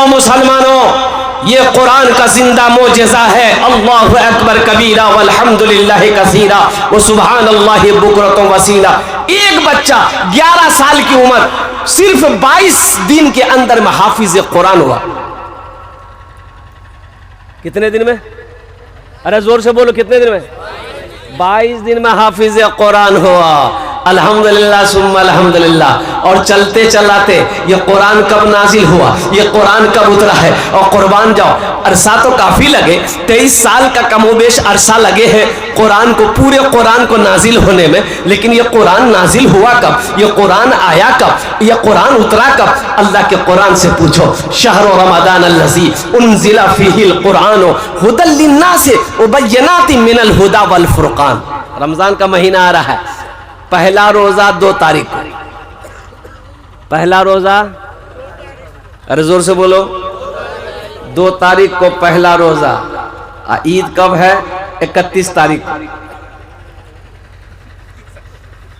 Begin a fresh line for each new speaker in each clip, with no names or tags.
सुनो मुसलमानों, ये कुरान का जिंदा मोजेज़ा है। अल्लाहु अकबर कबीरा वल्हम्दुलिल्लाहि कसीरा व सुब्हानल्लाहि बुकरतुम वसीला। एक बच्चा 11 साल की उम्र, सिर्फ 22 दिन के अंदर में हाफिज कुरान हुआ। कितने दिन में? अरे जोर से बोलो, कितने दिन में? 22 दिन में हाफिज कुरान हुआ। अल्हम्दुलिल्लाह सुम्मा अल्हम्दुलिल्लाह। और चलते चलाते ये कुरान कब नाजिल हुआ, ये कुरान कब उतरा है, और कुर्बान जाओ, अरसा तो काफ़ी लगे, 23 साल का कमोबेश अरसा लगे हैं कुरान को, पूरे कुरान को नाजिल होने में। लेकिन ये कुरान नाजिल हुआ कब, ये कुरान आया कब, ये कुरान उतरा कब? अल्लाह के कुरान से पूछो। शहर रमज़ान अल्लज़ी उन्ज़िला फ़ीहिल कुरान हुदल लिन्नास व बय्यिनातिन मिनल हुदा वल फ़ुरक़ान। रमज़ान का महीना आ रहा है, पहला रोज़ा 2 तारीख को, पहला रोज़ा, अरे जोर से बोलो, 2 तारीख को पहला रोज़ा। ईद कब है? 31 तारीख को,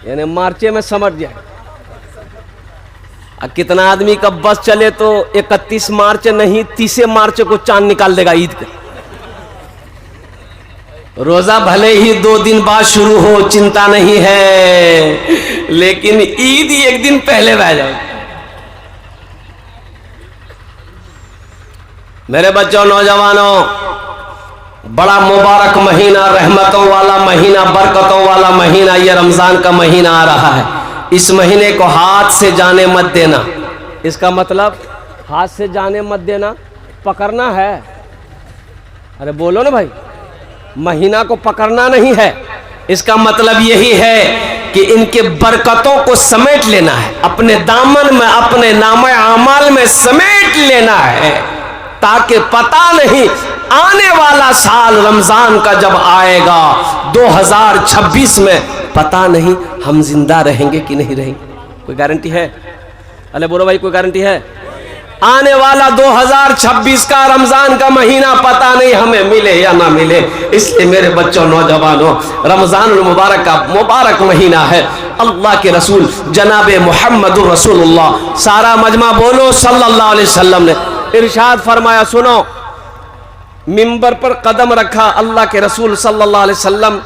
यानी मार्चे में समझ जाए। कितना आदमी का बस चले तो 31 मार्च नहीं, 30 मार्च को चांद निकाल देगा ईद का। रोजा भले ही 2 दिन बाद शुरू हो, चिंता नहीं है, लेकिन ईद ही 1 दिन पहले बह जाए। मेरे बच्चों, नौजवानों, बड़ा मुबारक महीना, रहमतों वाला महीना, बरकतों वाला महीना, ये रमजान का महीना आ रहा है। इस महीने को हाथ से जाने मत देना। इसका मतलब हाथ से जाने मत देना, पकड़ना है। अरे बोलो ना भाई, महीना को पकड़ना नहीं है। इसका मतलब यही है कि इनके बरकतों को समेट लेना है, अपने दामन में, अपने नामे आमाल में समेट लेना है, ताकि पता नहीं आने वाला साल रमजान का जब आएगा 2026 में, पता नहीं हम जिंदा रहेंगे कि नहीं रहेंगे। कोई गारंटी है? अरे बोलो भाई, कोई गारंटी है? आने वाला 2026 का रमजान का महीना पता नहीं हमें मिले या ना मिले। इसलिए मेरे बच्चों, नौजवानों, रमजान मुबारक का मुबारक महीना है। अल्लाह के रसूल जनाब मुहम्मदुर रसूलुल्लाह, सारा मजमा बोलो, सल्लल्लाहु अलैहि वसल्लम ने इरशाद फरमाया। सुनो, मिंबर पर कदम रखा अल्लाह के रसूल सल्लल्लाहु अलैहि वसल्लम,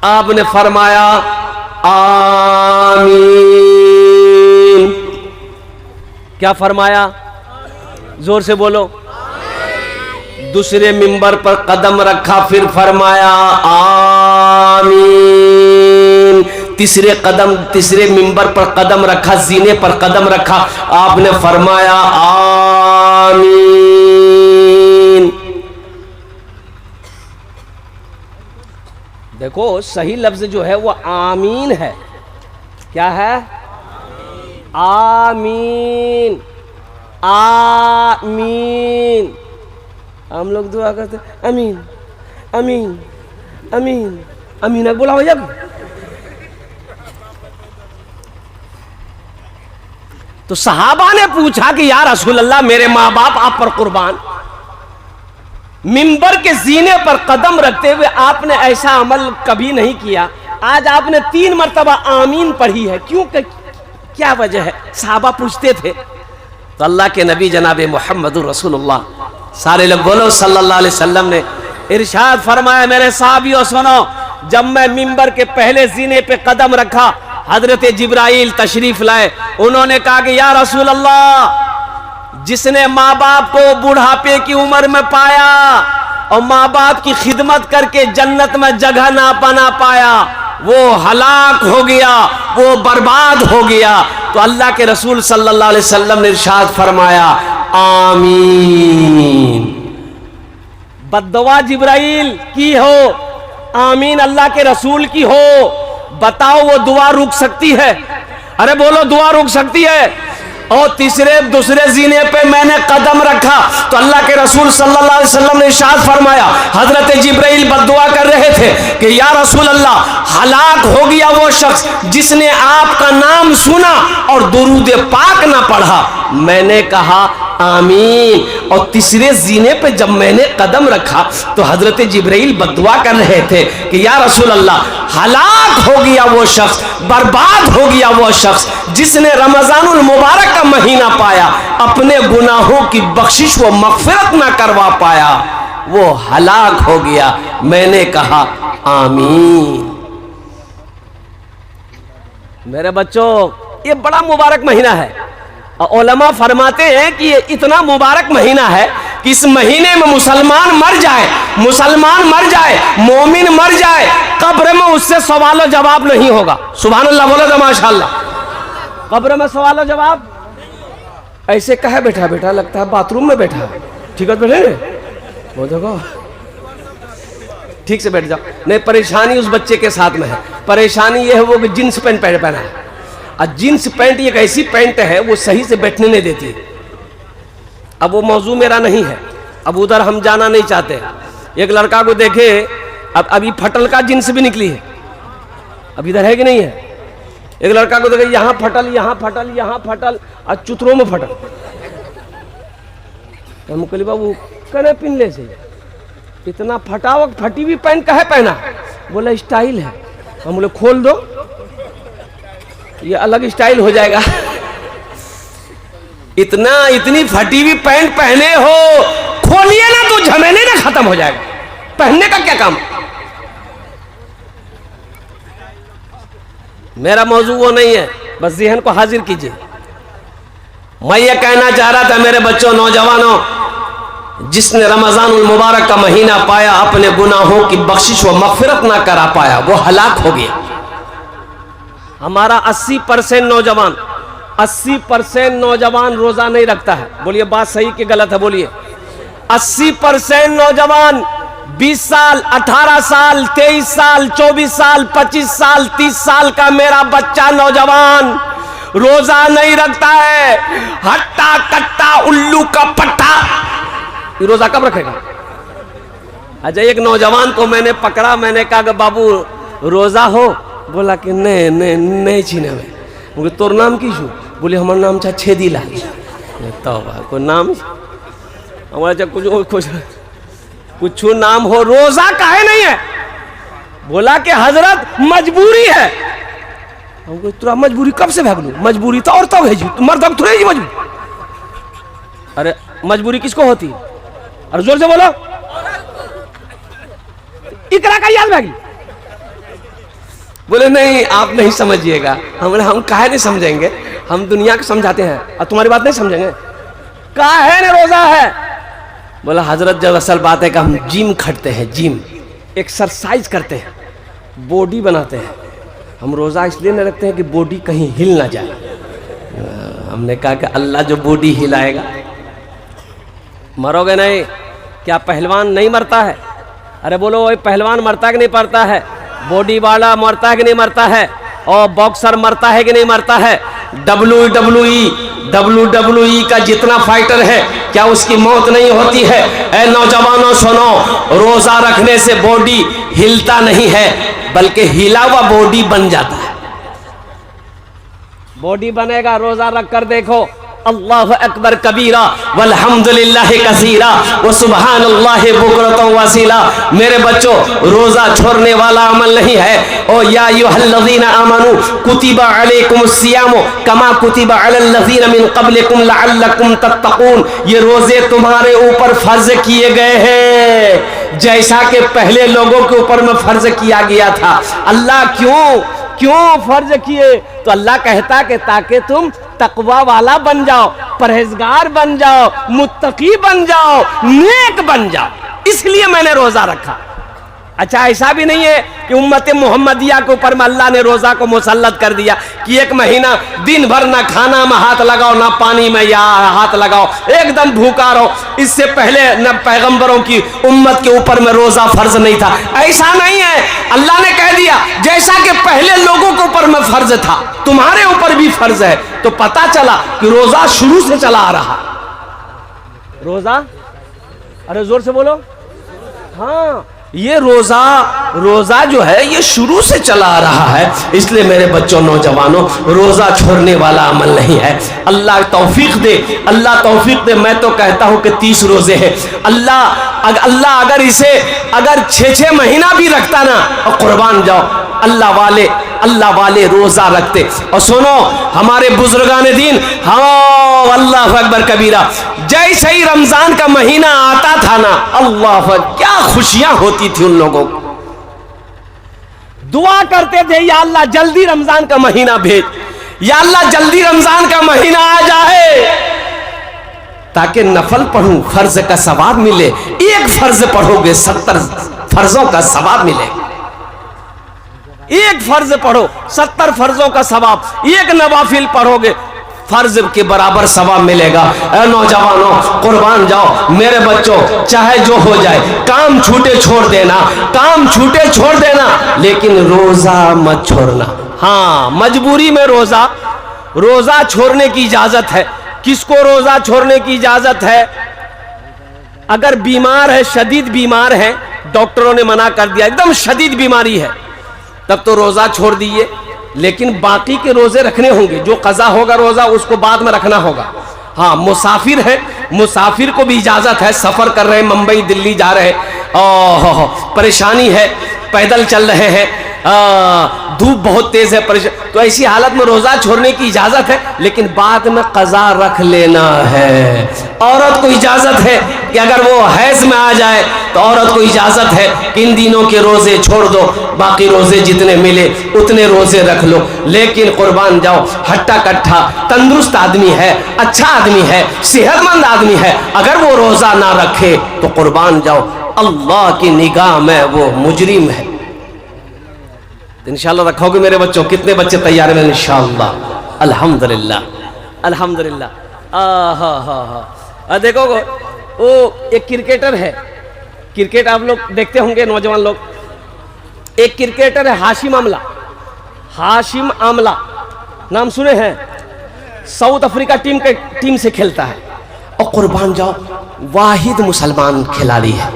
आपने फरमाया आमीन। क्या फरमाया? जोर से बोलो। दूसरे मिंबर पर कदम रखा, फिर फरमाया आमीन। तीसरे मिंबर पर कदम रखा, जीने पर कदम रखा, आपने फरमाया आमीन। देखो, सही लफ्ज जो है वो आमीन है। क्या है? आमीन, आमीन। हम लोग दुआ करते अमीन, अमीन, अमीन, अमीन। बोला भैया, तो सहाबा ने पूछा कि या रसूल अल्लाह, मेरे माँ बाप आप पर कुर्बान, मिंबर के जीने पर कदम रखते हुए आपने ऐसा अमल कभी नहीं किया, आज आपने 3 मरतबा आमीन पढ़ी है, क्यों? क्या वजह है? सहाबा पूछते थे। तो अल्लाह के नबी जनाब मुहम्मदुर रसूलुल्लाह, सारे लोग बोलो, सल्लल्लाहु अलैहि वसल्लम ने इरशाद फरमाया। मेरे साहबियों सुनो, जब मैं मिंबर के पहले जीने पे कदम रखा, हजरत जिब्राइल तशरीफ लाए। उन्होंने कहा कि या रसूल अल्लाह, जिसने माँ बाप को बुढ़ापे की उम्र में पाया और माँ बाप की खिदमत करके जन्नत में जगह ना बना पाया, वो हलाक हो गया, वो बर्बाद हो गया। तो अल्लाह के रसूल सल्लल्लाहु अलैहि वसल्लम ने इरशाद फरमाया आमीन। बद्दुआ जिब्राइल की हो, आमीन अल्लाह के रसूल की हो, बताओ वो दुआ रुक सकती है? अरे बोलो, दुआ रुक सकती है? और दूसरे जीने पे मैंने कदम रखा तो अल्लाह के रसूल सल्लल्लाहु अलैहि वसल्लम ने इरशाद फरमाया, हजरत जिब्राइल बद्दुआ कर रहे थे कि या रसूल अल्लाह, हलाक हो गया वो शख्स जिसने आपका नाम सुना और दुरूद पाक ना पढ़ा। मैंने कहा आमीन। और तीसरे जीने पे जब मैंने कदम रखा तो हजरत जिब्राइल बद्दुआ कर रहे थे कि या रसूल अल्लाह, हलाक हो गया वो शख्स, बर्बाद हो गया वो शख्स जिसने रमजानुल मुबारक का महीना पाया, अपने गुनाहों की बख्शिश व मगफिरत ना करवा पाया, वो हलाक हो गया। मैंने कहा आमीन। मेरे बच्चों, ये बड़ा मुबारक महीना है। उलमा फरमाते हैं कि ये इतना मुबारक महीना है कि इस महीने में मुसलमान मर जाए, मोमिन मर जाए, कब्र में उससे सवाल और जवाब नहीं होगा। सुभान अल्लाह बोले तो माशाअल्लाह। कब्र में सवाल और जवाब ऐसे कहे बैठा बैठा, लगता है बाथरूम में बैठा है। ठीक है बैठे, वो देखो ठीक से बैठ जाओ। नहीं, परेशानी उस बच्चे के साथ में है। परेशानी ये है वो कि जींस पैंट पहना है, और जींस पैंट एक ऐसी पैंट है वो सही से बैठने नहीं देती। अब वो मौजू मेरा नहीं है, अब उधर हम जाना नहीं चाहते। एक लड़का को देखे, अब अभी फटल का जींस भी निकली है, अब इधर है कि नहीं है। एक लड़का को देखे, यहाँ फटल, यहाँ फटल, यहाँ फटल, और चुतरों में फटल। हम कहली बाबू कने पिनले से इतना फटावक फटी हुई पैंट कहे पहना? बोला स्टाइल है। हम बोले खोल दो, ये अलग स्टाइल हो जाएगा। इतनी फटी हुई पैंट पहने हो, खोलिए ना तो झमेले ना खत्म हो जाएगा। पहनने का क्या काम? मेरा मौजू वो नहीं है, बस ज़हन को हाजिर कीजिए। मैं ये कहना चाह रहा था मेरे बच्चों, नौजवानों, जिसने रमजानुल मुबारक का महीना पाया, अपने गुनाहों की बख्शिश व मगफिरत ना करा पाया, वो हलाक हो गया। हमारा 80% नौजवान रोजा नहीं रखता है। बोलिए बात सही कि गलत है? बोलिए। 80% नौजवान 20 साल, 18 साल, 23 साल, 24 साल, 25 साल, 30 साल का मेरा बच्चा नौजवान रोजा नहीं रखता है। हट्टा कट्टा उल्लू का पट्टा, ये रोजा कब रखेगा? अच्छा, एक नौजवान को मैंने पकड़ा, मैंने कहा कि बाबू रोजा हो? बोला कि नहीं छीने में। बोले तोर नाम की छू? बोले हमारा नाम था छेदीलाल। तौबा, कोई नाम हमारा कुछ नाम हो, रोजा काहे नहीं है? बोला कि हजरत मजबूरी है। हमको तुरा मजबूरी कब से भाग लू? मजबूरी तो औरतों भेजी, मर्द अब थोड़ी मजबूरी। अरे मजबूरी किसको होती है? अरे जोर से बोलो। इकरा का याद भागी। बोले नहीं आप नहीं समझिएगा। हम काहे नहीं समझेंगे, हम दुनिया को समझाते हैं और तुम्हारी बात नहीं समझेंगे। काहे ने रोजा है? बोला हजरत जब असल बात है कि हम जिम खटते हैं, जिम एक्सरसाइज करते हैं, बॉडी बनाते हैं। हम रोजा इसलिए नहीं रखते हैं कि बॉडी कहीं हिल ना जाए। हमने कहा कि अल्लाह जो बॉडी हिलाएगा। मरोगे नहीं? क्या पहलवान नहीं मरता है? अरे बोलो वही पहलवान मरता है कि नहीं मरता है? बॉडी वाला मरता है कि नहीं मरता है? और बॉक्सर मरता है कि नहीं मरता है? WWE का जितना फाइटर है, क्या उसकी मौत नहीं होती है? ऐ नौजवानों सुनो, रोजा रखने से बॉडी हिलता नहीं है, बल्कि हिला हुआ बॉडी बन जाता है। बॉडी बनेगा, रोजा रख कर देखो। अल्लाह अकबर कबीरा वल्हम्दुलिल्लाह कसीरा व सुबहानल्लाह बुकरतन वसीला। मेरे बच्चों, रोजा छोड़ने वाला अमल नहीं है। ओ या अय्युहल्लज़ीना आमनू कुतिबा अलैकुमुस्सियामु कमा कुतिबा अलल्लज़ीना मिन क़ब्लिकुम लअल्लकुम तत्तक़ून। ये रोजे तुम्हारे ऊपर फर्ज किए गए हैं जैसा कि पहले लोगों के ऊपर में फर्ज किया गया था। अल्लाह क्यों फर्ज किए? तो अल्लाह कहता कि ताकि तुम तकवा वाला बन जाओ, परहेजगार बन जाओ, मुत्तकी बन जाओ, नेक बन जाओ। इसलिए मैंने रोजा रखा। अच्छा, ऐसा भी नहीं है कि उम्मत मोहम्मदिया के ऊपर में अल्लाह ने रोजा को मुसल्लत कर दिया कि एक महीना दिन भर ना खाना में हाथ लगाओ, ना पानी में या हाथ लगाओ, एकदम भूखा रहो। इससे पहले न पैगंबरों की उम्मत के ऊपर में रोजा फर्ज नहीं था। ऐसा नहीं है, अल्लाह ने कह दिया जैसा कि पहले लोगों के ऊपर में फर्ज था, तुम्हारे ऊपर भी फर्ज है। तो पता चला कि रोजा शुरू से चला आ रहा। रोजा, अरे जोर से बोलो। हाँ, ये रोजा जो है ये शुरू से चला आ रहा है। इसलिए मेरे बच्चों, नौजवानों, रोजा छोड़ने वाला अमल नहीं है। अल्लाह तौफीक दे, अल्लाह तौफीक दे। मैं तो कहता हूँ कि 30 रोजे हैं। अल्लाह अगर इसे 6 महीना भी रखता ना, और कुर्बान जाओ, अल्लाह वाले रोजा रखते। और सुनो, हमारे बुजुर्गान दीन, हाँ, अल्लाह अकबर कबीरा, जैसे ही रमजान का महीना आता था ना, अल्लाह, क्या खुशियां होती थी उन लोगों को। दुआ करते थे, या अल्लाह जल्दी रमजान का महीना भेज, या अल्लाह जल्दी रमजान का महीना आ जाए, ताकि नफल पढ़ूं, फर्ज का सवाब मिले। एक फर्ज पढ़ोगे 70 फर्जों का सवाब मिलेगा। एक फर्ज पढ़ो, 70 फर्जों का सवाब। एक नवाफिल पढ़ोगे, फर्ज के बराबर सवाब मिलेगा। ऐ नौजवानों, कुर्बान जाओ। मेरे बच्चों, चाहे जो हो जाए, काम छूटे छोड़ देना, काम छूटे छोड़ देना, लेकिन रोजा मत छोड़ना। हाँ, मजबूरी में रोजा छोड़ने की इजाजत है। किसको रोजा छोड़ने की इजाजत है? अगर बीमार है, शदीद बीमार है, डॉक्टरों ने मना कर दिया, एकदम शदीद बीमारी है, तब तो रोजा छोड़ दीजिए। लेकिन बाकी के रोजे रखने होंगे। जो कज़ा होगा रोजा, उसको बाद में रखना होगा। हाँ, मुसाफिर है, मुसाफिर को भी इजाजत है। सफर कर रहे हैं, मुंबई दिल्ली जा रहे हैं, ओह परेशानी है, पैदल चल रहे हैं, धूप बहुत तेज है, तो ऐसी हालत में रोजा छोड़ने की इजाजत है, लेकिन बाद में कज़ा रख लेना है। औरत को इजाजत है कि अगर वो हैज में आ जाए तो औरत को इजाजत है कि इन दिनों के रोजे छोड़ दो, बाकी रोजे जितने मिले उतने रोजे रख लो। लेकिन कुर्बान जाओ, हट्टा कट्ठा तंदुरुस्त आदमी है, अच्छा आदमी है, सेहतमंद आदमी है, अगर वो रोजा ना रखे तो कुर्बान जाओ, अल्लाह की निगाह में वो मुजरिम है। इंशाअल्लाह रखोगे मेरे बच्चों? कितने बच्चे तैयार हैं? इंशाअल्लाह, अल्हम्दुलिल्लाह, अल्हम्दुलिल्लाह। हाँ, देखो, वो एक क्रिकेटर है, क्रिकेट आप लोग देखते होंगे, नौजवान लोग। एक क्रिकेटर है, हाशिम आमला, नाम सुने हैं? साउथ अफ्रीका टीम से खेलता है। और कुर्बान जाओ, वाहिद मुसलमान खिलाड़ी है,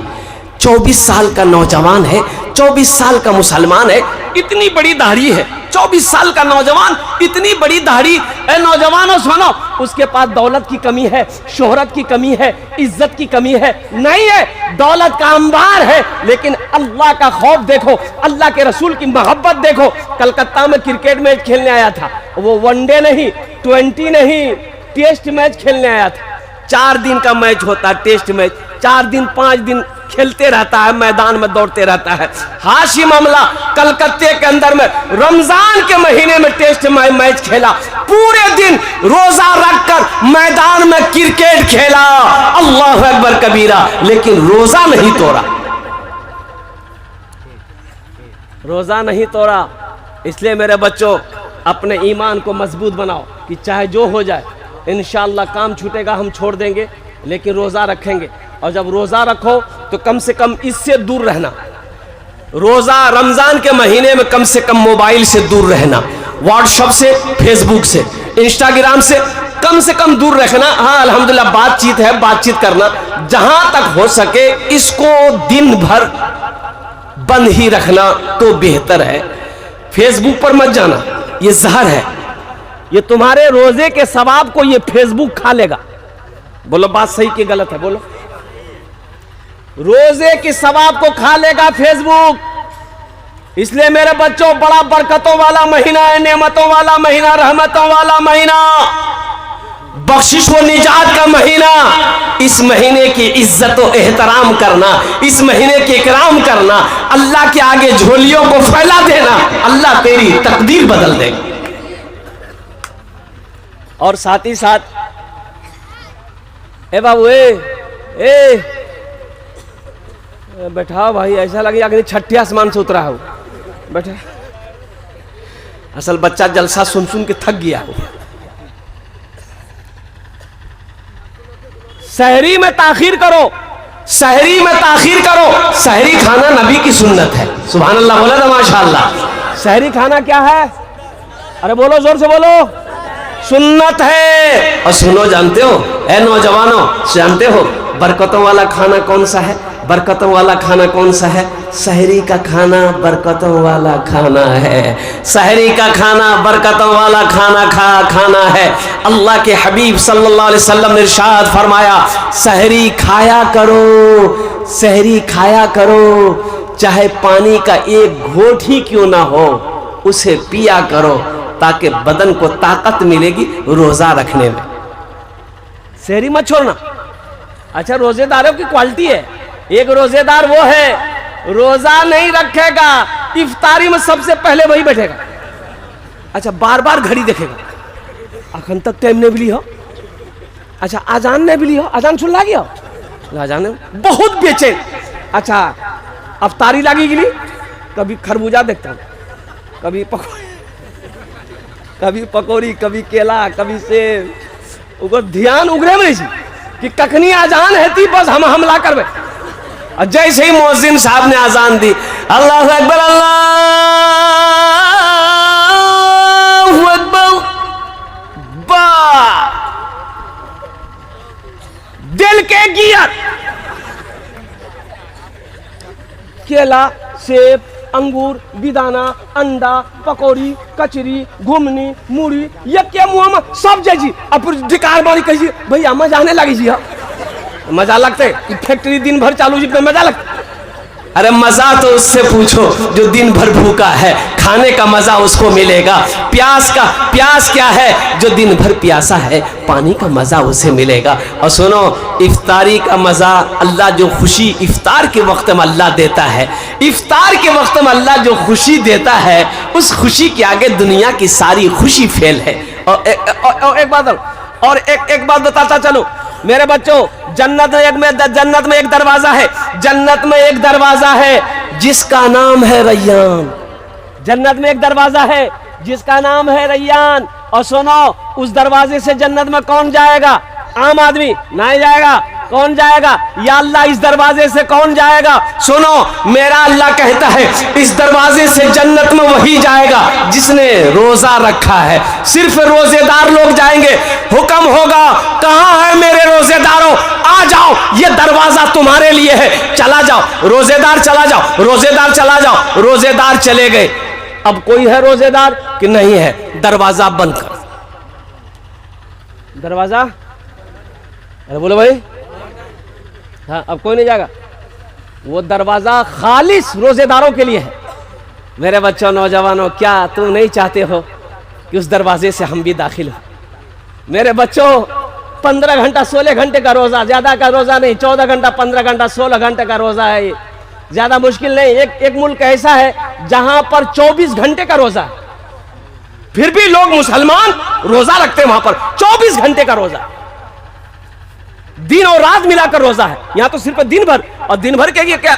24 साल का नौजवान है, 24 साल का मुसलमान है, इतनी बड़ी दाढ़ी है, 24 साल का नौजवान, इतनी बड़ी दाढ़ी। ए नौजवानों सुनो, उसके पास दौलत की कमी है, शोहरत की कमी है, इज्जत की कमी है नहीं है, दौलत का अंबार है, लेकिन अल्लाह का खौफ देखो, अल्लाह के रसूल की मोहब्बत देखो। कलकत्ता में क्रिकेट मैच खेलने आया था, वो वनडे नहीं, 20 नहीं, टेस्ट मैच खेलने आया था। 4 दिन का मैच होता है, टेस्ट मैच, 4 दिन 5 दिन खेलते रहता है, मैदान में दौड़ते रहता है। हाशिम अमला कलकत्ते के अंदर में रमजान के महीने में टेस्ट मैच खेला, पूरे दिन रोजा रखकर मैदान में क्रिकेट खेला, अल्लाह अकबर कबीरा, लेकिन रोजा नहीं तोड़ा, रोजा नहीं तोड़ा। इसलिए मेरे बच्चों, अपने ईमान को मजबूत बनाओ कि चाहे जो हो जाए, इंशाअल्लाह काम छूटेगा हम छोड़ देंगे, लेकिन रोजा रखेंगे। और जब रोजा रखो तो कम से कम इससे दूर रहना, रोजा रमजान के महीने में कम से कम मोबाइल से दूर रहना, व्हाट्सएप से, फेसबुक से, इंस्टाग्राम से कम दूर रखना। हाँ, अल्हम्दुलिल्लाह बातचीत है, बातचीत करना, जहां तक हो सके इसको दिन भर बंद ही रखना तो बेहतर है। फेसबुक पर मत जाना, ये जहर है, ये तुम्हारे रोजे के सवाब को ये फेसबुक खा लेगा। बोलो बात सही कि गलत है? बोलो। रोजे की सवाब को खा लेगा फेसबुक। इसलिए मेरे बच्चों, बड़ा बरकतों वाला महीना है, नेमतों वाला महीना, रहमतों वाला महीना, बख्शिश व निजात का महीना। इस महीने की इज्जत व एहतराम करना, इस महीने के इकराम करना, अल्लाह के आगे झोलियों को फैला देना, अल्लाह तेरी तकदीर बदल देगा। और साथ ही साथ, ए बाबू, ए बैठा भाई, ऐसा लगेगा कि छठी आसमान से उतरा हो, बैठा। असल बच्चा जलसा सुन सुन के थक गया हो। सहरी में ताखीर करो, सहरी में ताखीर करो। सहरी खाना नबी की सुन्नत है। सुभान अल्लाह, बोला था माशाअल्लाह। सहरी खाना क्या है? अरे बोलो, जोर से बोलो। सुन्नत है। और सुनो, जानते हो, ए नौजवानों, जानते हो बरकतों वाला खाना कौन सा है? बरकतों वाला खाना कौन सा है? सहरी का खाना बरकतों वाला खाना है। सहरी का खाना बरकतों वाला खाना है। अल्लाह के हबीब सल्लल्लाहु अलैहि वसल्लम ने इरशाद फरमाया, सहरी खाया करो, सहरी खाया करो, चाहे पानी का एक घोंट ही क्यों ना हो, उसे पिया करो, ताकि बदन को ताकत मिलेगी रोजा रखने में। सहरी मत छोड़ना। अच्छा, रोजेदारों की क्वालिटी है, एक रोजेदार वो है रोजा नहीं रखेगा, इफ्तारी में सबसे पहले वही बैठेगा। अच्छा, बार बार घड़ी देखेगा, अखन तक टाइम नहीं मिली हो। अच्छा, आजान नहीं मिली हो, आजान सुन ला गया, आजान बहुत बेचैन। अच्छा, अफ्तारी लागी गिली, कभी खरबूजा देखता हूँ, कभी पकौड़ी, कभी केला, कभी सेब, ऊपर ध्यान उगरे में नहीं कि कखनी आजान है थी, बस हम हमला करवे। और जैसे ही मुअज्जिन साहब ने आजान दी, अल्लाहु अकबर, अल्लाहु अकबर, बा दिल के गियर, केला, सेब, अंगूर, बिदाना, अंडा, पकौड़ी, कचरी, घुमनी, मूढ़ी, ये क्या मुँह में सब जैसी। अब ढिकार मारी कही भैया मजा आने लगी जी। मजा लगते फैक्ट्री दिन भर चालू जी पे मजा लगता। अरे मजा तो उससे पूछो जो दिन भर भूखा है, खाने का मजा उसको मिलेगा। प्यास क्या है? जो दिन भर प्यासा है, पानी का मजा उसे मिलेगा। और सुनो, इफ्तारी का मजा, अल्लाह जो खुशी इफ्तार के वक्त में अल्लाह देता है, इफ्तार के वक्त में अल्लाह जो खुशी देता है, उस खुशी के आगे दुनिया की सारी खुशी फेल है। और एक बात बताता चलो मेरे बच्चों, जन्नत में एक दरवाजा है, जन्नत में एक दरवाजा है जिसका नाम है रैयान। जन्नत में एक दरवाजा है जिसका नाम है रैयान। और सुनो, उस दरवाजे से जन्नत में कौन जाएगा? आम आदमी नहीं जाएगा। कौन जाएगा? या अल्लाह, इस दरवाजे से कौन जाएगा? सुनो, मेरा अल्लाह कहता है इस दरवाजे से जन्नत में वही जाएगा जिसने रोजा रखा है। सिर्फ रोजेदार लोग जाएंगे। हुक्म होगा, कहां है मेरे रोजेदारों, आ जाओ, ये दरवाजा तुम्हारे लिए है, चला जाओ। रोजेदार चला जाओ, रोजेदार चला जाओ। रोजेदार चले गए। अब कोई है रोजेदार कि नहीं है? दरवाजा बंद कर। दरवाजा, अरे बोलो भाई, हाँ, अब कोई नहीं जाएगा। वो दरवाजा खालिस रोजेदारों के लिए है। मेरे बच्चों, नौजवानों, क्या तुम नहीं चाहते हो कि उस दरवाजे से हम भी दाखिल हो? मेरे बच्चों, 15 घंटा 16 घंटे का रोजा, ज्यादा का रोजा नहीं, 14 घंटा 15 घंटा 16 घंटे का रोजा है। ये ज्यादा मुश्किल नहीं। एक मुल्क ऐसा है जहां पर 24 घंटे का रोजा है, फिर भी लोग मुसलमान रोजा रखते हैं। वहां पर 24 घंटे का रोजा, दिन और रात मिलाकर रोजा है। यहां तो सिर्फ दिन भर, और दिन भर के क्या?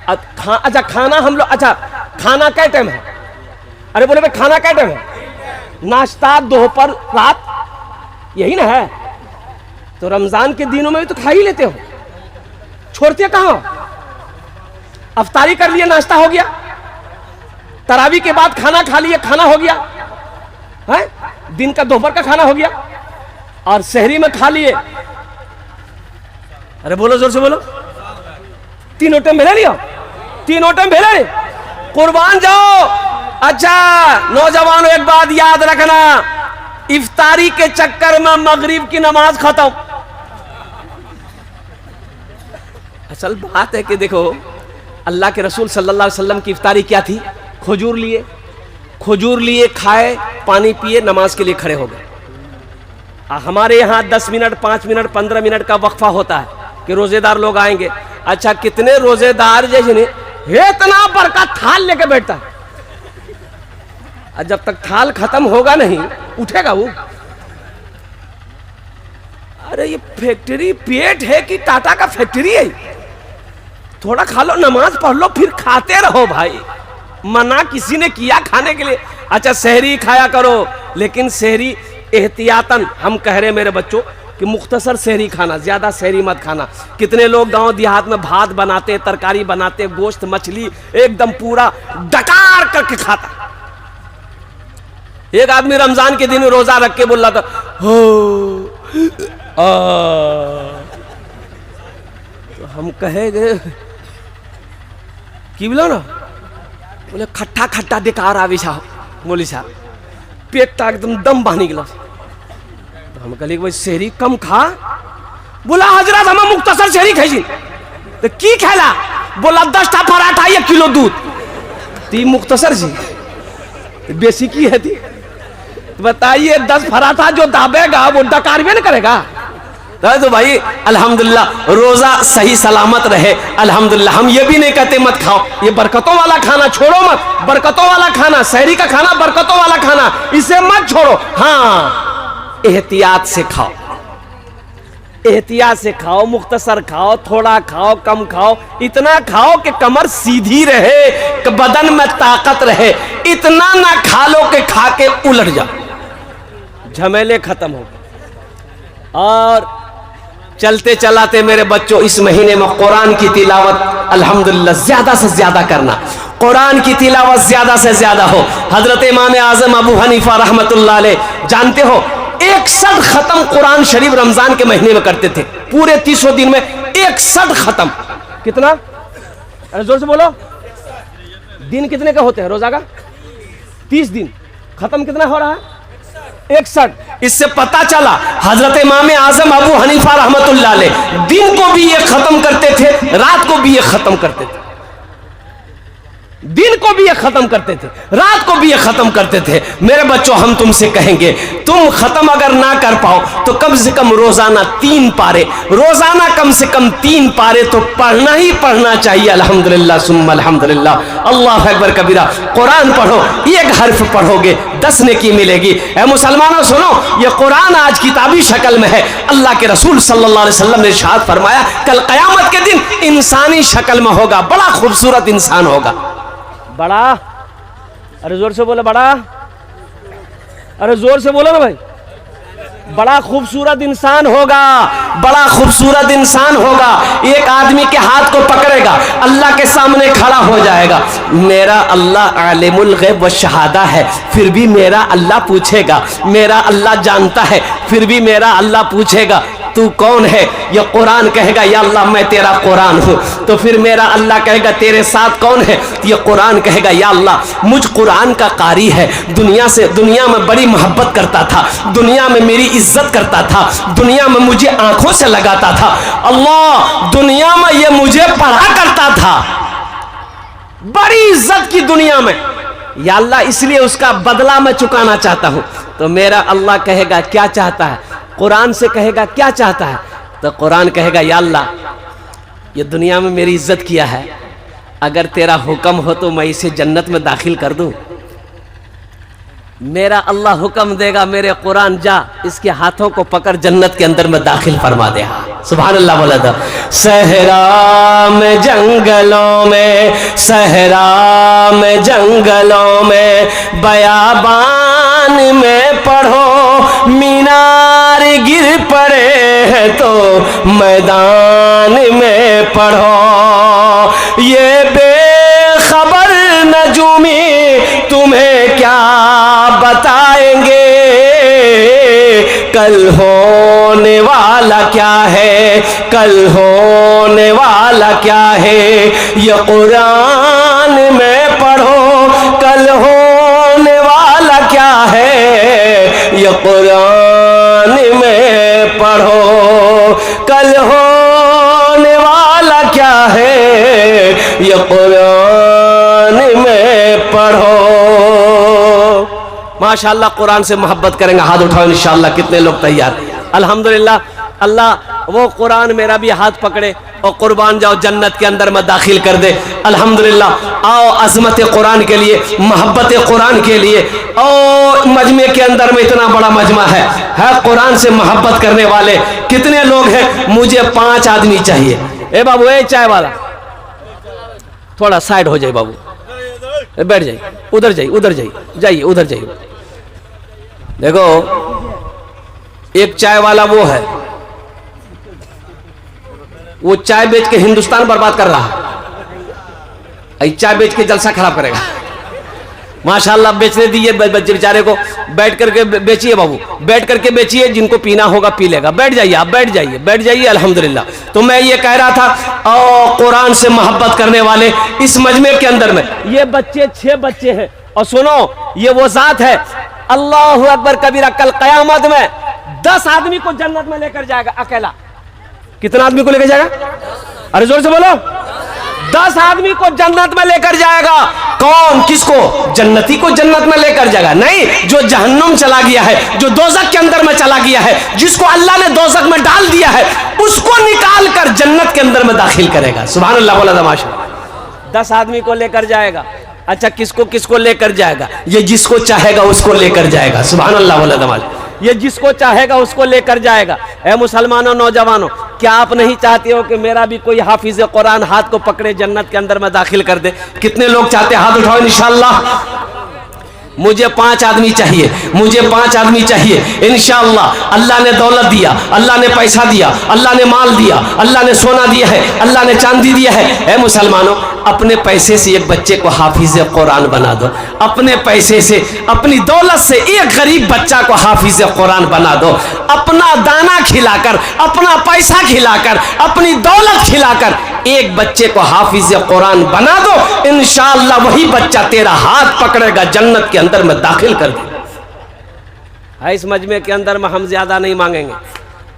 अच्छा, खाना हम लोग, अच्छा, खाना क्या टाइम है? अरे बोले भाई, खाना क्या टाइम है? नाश्ता, दोपहर, रात, यही ना है। तो रमजान के दिनों में भी तो खा ही लेते हो, छोड़ते कहां? अफ्तारी कर लिए, नाश्ता हो गया, तरावी के बाद खाना खा लिए, खाना हो गया है, दिन का दोपहर का खाना हो गया, और सहरी में खा लिए। अरे बोलो, जोर से बोलो, तीनों टाइम भेले लिया, तीनों टाइम भेले, कुर्बान जाओ। अच्छा नौजवानों, एक बात याद रखना, इफ्तारी के चक्कर में मगरिब की नमाज खत्म। असल बात है कि देखो, अल्लाह के रसूल सल्लल्लाहु अलैहि वसल्लम की इफ्तारी क्या थी? खजूर लिए, खाए, पानी पिए, नमाज के लिए खड़े हो गए। हमारे यहाँ 10 मिनट, 5 मिनट, 15 मिनट का वक्फा होता है कि रोजेदार लोग आएंगे। अच्छा, कितने रोजेदार जैसे नहीं, इतना बड़का थाल लेके बैठता है, और जब तक थाल खत्म होगा नहीं उठेगा वो। अरे ये फैक्ट्री पेट है कि टाटा का फैक्ट्री है? थोड़ा खा लो, नमाज पढ़ लो, फिर खाते रहो भाई। मना किसी ने किया खाने के लिए? अच्छा, सहरी खाया करो, लेकिन सहरी एहतियातन, हम कह रहे हैं मेरे बच्चों कि मुख्तसर सहरी खाना, ज्यादा सहरी मत खाना। कितने लोग गांव देहात में भात बनाते, तरकारी बनाते, गोश्त मछली एकदम पूरा डकार करके खाता। एक आदमी रमजान के दिन रोजा रख के बोल रहा था, हो तो हम कहेंगे की बोलो ना, बोले खट्टा खट्टा बेकार आवे साहब, बोली साहब पेट एकदम दम बानी गिला। तो हम कहली भाई शहरी कम खा। बोला हजरत हम मुख्तसर शहरी खाई तो की खेला? बोला 10टा पराठा 1 किलो दूध। ती मुख्तसर जी तो बेसी की है थी? बताइए 10 पराठा जो दाबेगा वो डकार भी नहीं करेगा। तो भाई अल्हम्दुलिल्लाह रोजा सही सलामत रहे। अल्हम्दुलिल्लाह हम ये भी नहीं कहते मत खाओ, ये बरकतों वाला खाना छोड़ो मत, बरकतों वाला खाना, शहरी का खाना बरकतों वाला खाना, इसे मत छोड़ो। हाँ एहतियात से खाओ, एहतियात से खाओ, मुख्तसर खाओ, थोड़ा खाओ, कम खाओ, इतना खाओ कि कमर सीधी रहे, कि बदन में ताकत रहे। इतना ना खा लो कि खा के उलट जाओ, झमेले खत्म हो। और चलते चलाते मेरे बच्चों इस महीने में कुरान की तिलावत अल्हम्दुलिल्लाह ज्यादा से ज्यादा करना, कुरान की तिलावत ज्यादा से ज्यादा हो। हजरत इमाम आजम अबू हनीफा रहमतुल्लाह अलैह जानते हो 61 खत्म कुरान शरीफ रमजान के महीने में करते थे। पूरे 30 दिन में 61 खत्म। कितना? अरे जोर से बोलो। दिन कितने का होते हैं रोजा का? 30 दिन। खत्म कितना हो रहा है? 61। इससे पता चला हजरत इमाम आजम अबू हनीफा रहमतुल्लाह अलैह दिन को भी ये खत्म करते थे, रात को भी ये खत्म करते थे। दिन को भी ये खत्म करते थे, रात को भी ये खत्म करते थे। मेरे बच्चों हम तुमसे कहेंगे, तुम खत्म अगर ना कर पाओ तो कम से कम रोजाना 3 पारे, रोजाना कम से कम 3 पारे तो पढ़ना ही पढ़ना चाहिए। अल्हम्दुलिल्लाह सुम्मा अल्हम्दुलिल्लाह, अल्लाह अकबर कबीरा। कुरान पढ़ो, 1 हर्फ पढ़ोगे 10 नेकी मिलेगी। ऐ मुसलमानों सुनो, ये कुरान आज किताबी शक्ल में है। अल्लाह के रसूल सल्लल्लाहु अलैहि वसल्लम ने इरशाद फरमाया कल क़यामत के दिन इंसानी शक्ल में होगा, बड़ा खूबसूरत इंसान होगा। बड़ा, अरे जोर से बोलो बड़ा, अरे जोर से बोलो ना भाई। बड़ा खूबसूरत इंसान होगा, बड़ा खूबसूरत इंसान होगा। एक आदमी के हाथ को पकड़ेगा, अल्लाह के सामने खड़ा हो जाएगा। मेरा अल्लाह आलिमुल गैब व शहादा है, फिर भी मेरा अल्लाह पूछेगा। मेरा अल्लाह जानता है, फिर भी मेरा अल्लाह पूछेगा तू कौन है? ये कुरान कहेगा या अल्लाह मैं तेरा कुरान हूँ। तो फिर मेरा अल्लाह कहेगा तेरे साथ कौन है? ये कुरान कहेगा या अल्लाह मुझ कुरान का कारी है, दुनिया में बड़ी मोहब्बत करता था, दुनिया में मेरी इज्जत करता था, दुनिया में मुझे आंखों से लगाता था। अल्लाह दुनिया में ये मुझे पढ़ा करता था, बड़ी इज्जत की दुनिया में, या अल्लाह इसलिए उसका बदला मैं चुकाना चाहता हूँ। तो मेरा अल्लाह कहेगा क्या चाहता है? कुरान से कहेगा क्या चाहता है? तो कुरान कहेगा या अल्लाह ये दुनिया में मेरी इज्जत किया है, अगर तेरा हुक्म हो तो मैं इसे जन्नत में दाखिल कर दूं। मेरा अल्लाह हुक्म देगा मेरे कुरान जा इसके हाथों को पकड़ जन्नत के अंदर में दाखिल फरमा दे। सुभान अल्लाह बोला था। सहरा में जंगलों में, सहरा में जंगलों में, बयाबान में पढ़ो, मीनार गिर पड़े हैं तो मैदान में पढ़ो। ये बेखबर नजूमी तुम्हें क्या बताएंगे, कल होने वाला क्या है, कल होने वाला क्या है। ये कुरान में पढ़ो, कल होने वाला क्या है। ये कुरान में पढ़ो, कल होने वाला क्या है। ये कुरान में पढ़ो। माशाअल्लाह कुरान से मोहब्बत करेंगे, हाथ उठाओ इंशाअल्लाह। कितने लोग तैयार? अल्हम्दुलिल्लाह। अल्लाह वो कुरान मेरा भी हाथ पकड़े और कुर्बान जाओ जन्नत के अंदर में दाखिल कर दे। अल्हम्दुलिल्लाह। आओ अज़मत कुरान के लिए, मोहब्बत कुरान के लिए। और मजमे के अंदर में इतना बड़ा मजमा है कुरान से मोहब्बत करने वाले कितने लोग हैं? मुझे 5 आदमी चाहिए। ए बाबू, ए चाय वाला थोड़ा साइड हो जाए बाबू, बैठ जाइए, उधर जाइए, उधर जाइए, जाइए उधर जाइए। देखो एक चाय वाला वो है, वो चाय बेच के हिंदुस्तान बर्बाद कर रहा है, चाय बेच के जलसा खराब करेगा। माशाल्लाह बेचने दीजिए बच्चे बेचारे को, बैठ करके बेचिए बाबू, बैठ करके बेचिए, जिनको पीना होगा पी लेगा। बैठ जाइए आप, बैठ जाइए, बैठ जाइए। अल्हम्दुलिल्लाह। तो मैं ये कह रहा था, और कुरान से मोहब्बत करने वाले इस मजमे के अंदर में ये बच्चे 6 बच्चे हैं। और सुनो, ये वो जात है, अल्लाहु अकबर कबीरा, कल कयामत में 10 आदमी को जन्नत में लेकर जाएगा अकेला। कितना आदमी को लेकर जाएगा? अरे जोर से बोलो। 10 आदमी को जन्नत में लेकर जाएगा। कौन? किसको? जन्नती को जन्नत में लेकर जाएगा? नहीं, जो जहन्नुम चला गया है, जो दोजख के अंदर में चला गया है, जिसको अल्लाह ने दोजख में डाल दिया है, उसको निकाल कर जन्नत के अंदर में दाखिल करेगा। सुभान अल्लाह, बोला तमाशा। 10 आदमी को लेकर जाएगा। अच्छा, किसको किसको लेकर जाएगा? ये जिसको चाहेगा उसको लेकर जाएगा। सुभान अल्लाह, बोला तमाशा। ये जिसको चाहेगा उसको लेकर जाएगा। ऐ मुसलमानों, नौजवानों, क्या आप नहीं चाहते हो कि मेरा भी कोई हाफिज कुरान हाथ को पकड़े जन्नत के अंदर में दाखिल कर दे? कितने लोग चाहते हैं? हाथ उठाओ इंशाअल्लाह। मुझे 5 आदमी चाहिए, मुझे 5 आदमी चाहिए इंशाअल्लाह। अल्लाह ने दौलत दिया, अल्लाह ने पैसा दिया, अल्लाह ने माल दिया, अल्लाह ने सोना दिया है, अल्लाह ने चांदी दिया है। ऐ मुसलमानों, अपने पैसे से एक बच्चे को हाफिज कुरान बना दो। अपने पैसे से, अपनी दौलत से एक गरीब बच्चा को हाफिज कुरान बना दो। अपना दाना खिलाकर, अपना पैसा खिलाकर, अपनी दौलत खिलाकर एक बच्चे को हाफिज कुरान बना दो। इंशाअल्लाह वही बच्चा तेरा हाथ पकड़ेगा, जन्नत के अंदर में दाखिल कर देगा। इस मजमे के अंदर में हम ज्यादा नहीं मांगेंगे।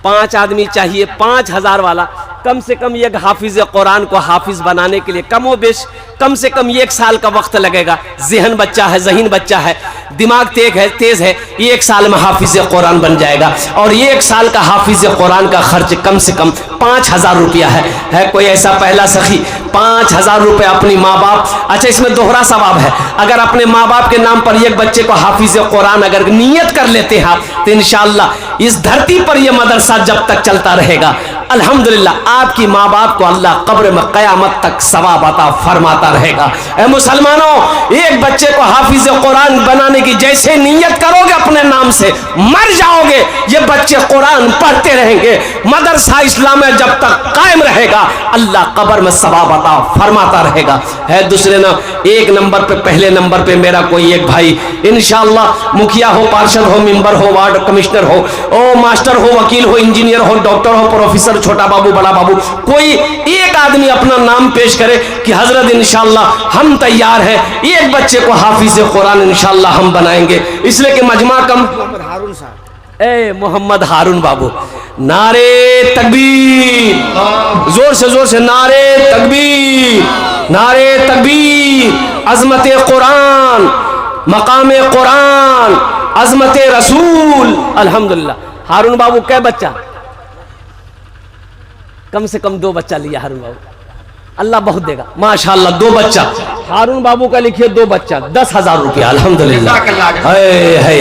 5 आदमी चाहिए, 5000 वाला। कम से कम एक हाफिज कुरान को हाफिज बनाने के लिए कमो बेश कम से कम 1 साल का वक्त लगेगा। ज़हन बच्चा है, ज़हीन बच्चा है, दिमाग तेज है। 1 साल में हाफिज कुरान बन जाएगा। और 1 साल का हाफिज कुरान का खर्च कम से कम 5000 रुपया है। कोई ऐसा पहला सखी 5000 रुपये अपनी माँ बाप, अच्छा इसमें दोहरा सवाब है। अगर अपने माँ बाप के नाम पर एक बच्चे को हाफिज कुरान अगर नियत कर लेते हैं आप, तो इंशाअल्लाह इस धरती पर यह मदरसा जब तक चलता रहेगा, अल्हम्दुलिल्लाह आपकी माँ बाप को अल्लाह कब्र में क़यामत तक सवाब अता फरमाता रहेगा। ऐ मुसलमानों, एक बच्चे को हाफिज कुरान बनाने की जैसे नियत करोगे अपने नाम से, मर जाओगे, ये बच्चे कुरान पढ़ते रहेंगे। मदरसा इस्लाम में जब तक कायम रहेगा, अल्लाह कब्र में सवाब अता फरमाता रहेगा। है दूसरे ना, 1 नंबर पे, पहले नंबर पे मेरा कोई एक भाई इंशाअल्लाह, मुखिया हो, पार्षद हो, मेंबर हो, वार्ड कमिश्नर हो, ओ मास्टर हो, वकील हो, इंजीनियर हो, डॉक्टर हो, प्रोफेसर, छोटा बाबू, बड़ा बाबू, कोई एक आदमी अपना नाम पेश करे कि हजरत इंशाअल्लाह हम तैयार हैं, एक बच्चे को हाफिज कुरान इंशाअल्लाह हम बनाएंगे। इसलिए कि मजमा कम। हारून साहब, ए मोहम्मद हारून बाबू, नारे तकबीर, जोर से नारे तकबीर, नारे तकबीर। अजमत कुरान, मकाम कुरान, अजमत रसूल। अल्हम्दुलिल्लाह। हारून बाबू कै बच्चा? कम से कम 2 बच्चा लिया हारून बाबू। अल्लाह बहुत देगा माशाअल्लाह। 2 बच्चा हारून बाबू का लिखिए, 2 बच्चा 10,000 रुपया। अल्हम्दुलिल्लाह,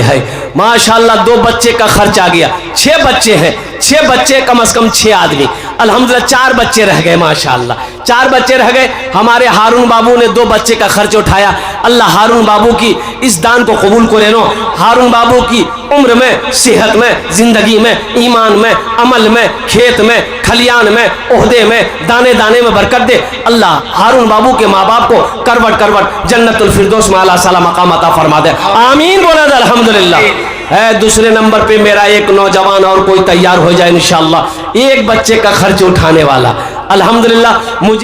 है माशाअल्लाह। 2 बच्चे का खर्च आ गया। 6 बच्चे हैं, 6 बच्चे कम से कम 6 आदमी। अल्हम्दुलिल्लाह 4 बच्चे रह गए माशाअल्लाह, 4 बच्चे रह गए। हमारे हारून बाबू ने 2 बच्चे का खर्च उठाया। अल्लाह हारून बाबू की इस दान को कबूल करे नो। हारून बाबू की उम्र में, सेहत में, जिंदगी में, ईमान में, अमल में, खेत में, खलियान में, ओहदे में, दाने दाने में बरकत दे। अल्लाह हारून बाबू के माँ बाप को करवट करवट जन्नतुल फिरदौस में आला साला मकाम अता फरमा दे। आमीन बोला दे। अल्हम्दुलिल्लाह। है दूसरे नंबर पे मेरा एक नौजवान और कोई तैयार हो जाए इंशाअल्लाह, एक बच्चे का खर्च उठाने वाला। अल्हम्दुलिल्लाह। मुझे